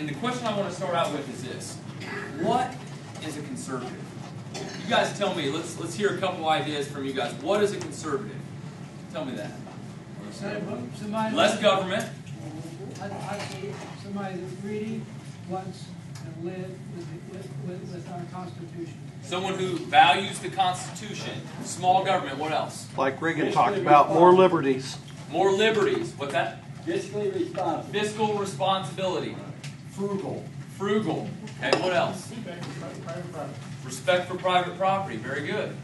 the question I want to start out with is this. What is a conservative? You guys tell me. Let's hear a couple ideas from you guys. What is a conservative? Tell me that. Somebody Less government. Somebody that really wants to live with our Constitution. Someone who values the Constitution. Small government. What else? Like Reagan talked about, more liberties. More liberties. What's that? Fiscally responsible. Fiscal responsibility. Frugal. Frugal. Okay, what else? Respect for private property. Very good.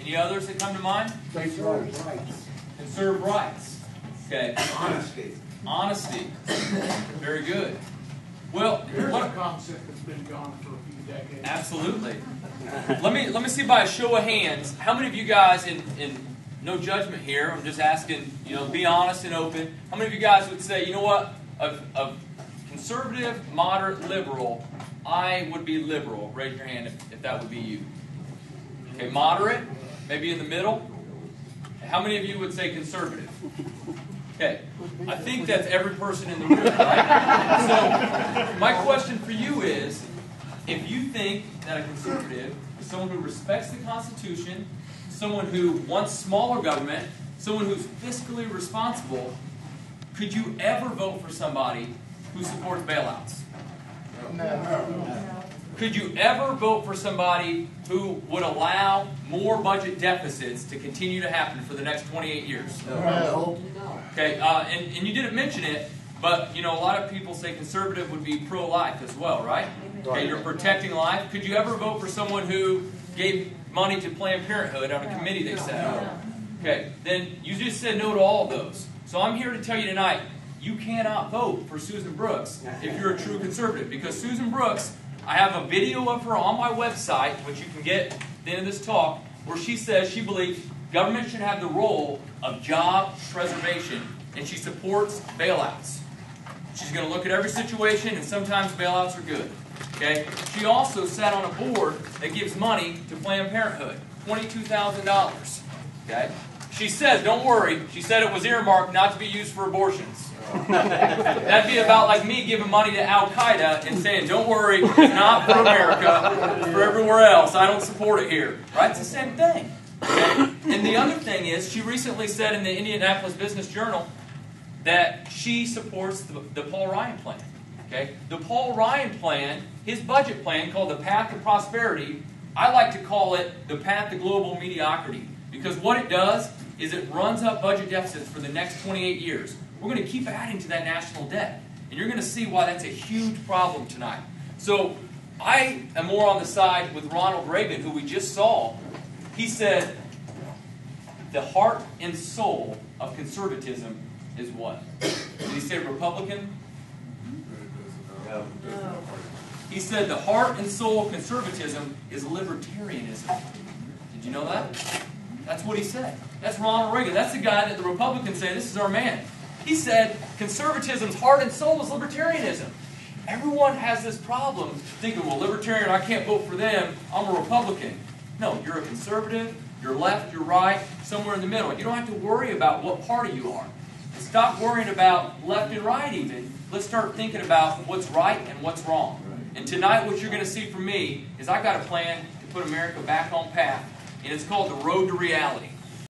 Any others that come to mind? Conserve rights. Conserve rights. Okay. Honesty. Honesty. Very good. Well, Here's what a concept that's been gone for a few decades. Absolutely. Let me see by a show of hands, how many of you guys, in no judgment here, I'm just asking, be honest and open, how many of you guys would say, you know what, of conservative, moderate, liberal, I would be liberal? Raise your hand if that would be you. Okay, moderate, maybe in the middle. How many of you would say conservative? Okay, I think that's every person in the room, right? So, my question for you is, if you think that a conservative is someone who respects the Constitution, someone who wants smaller government, someone who's fiscally responsible, could you ever vote for somebody who supports bailouts? No. Could you ever vote for somebody who would allow more budget deficits to continue to happen for the next 28 years? No. Okay, and you didn't mention it, but a lot of people say conservative would be pro-life as well, right? Okay, you're protecting life. Could you ever vote for someone who gave money to Planned Parenthood on a committee they set up? Okay, then you just said no to all of those. So I'm here to tell you tonight, you cannot vote for Susan Brooks if you're a true conservative, because Susan Brooks, I have a video of her on my website, which you can get at the end of this talk, where she says she believes government should have the role of job preservation, and she supports bailouts. She's going to look at every situation, and sometimes bailouts are good. Okay? She also sat on a board that gives money to Planned Parenthood, $22,000. Okay? She said, don't worry, she said it was earmarked not to be used for abortions. That'd be about like me giving money to Al-Qaeda and saying, don't worry, it's not for America, it's for everywhere else. I don't support it here. Right? It's the same thing. Okay? And the other thing is, she recently said in the Indianapolis Business Journal that she supports the Paul Ryan plan. Okay? The Paul Ryan plan, his budget plan called the Path to Prosperity, I like to call it the Path to Global Mediocrity. Because what it does is it runs up budget deficits for the next 28 years. We're going to keep adding to that national debt. And you're going to see why that's a huge problem tonight. So I am more on the side with Ronald Reagan, who we just saw. He said, the heart and soul of conservatism is what? Did he say Republican? No. He said the heart and soul of conservatism is libertarianism. Did you know that? That's what he said. That's Ronald Reagan. That's the guy that the Republicans say, this is our man. He said conservatism's heart and soul is libertarianism. Everyone has this problem thinking, well, libertarian, I can't vote for them, I'm a Republican. No, you're a conservative, you're left, you're right, somewhere in the middle. You don't have to worry about what party you are. Stop worrying about left and right even. Let's start thinking about what's right and what's wrong. And tonight what you're going to see from me is I've got a plan to put America back on path, and it's called the road to reality.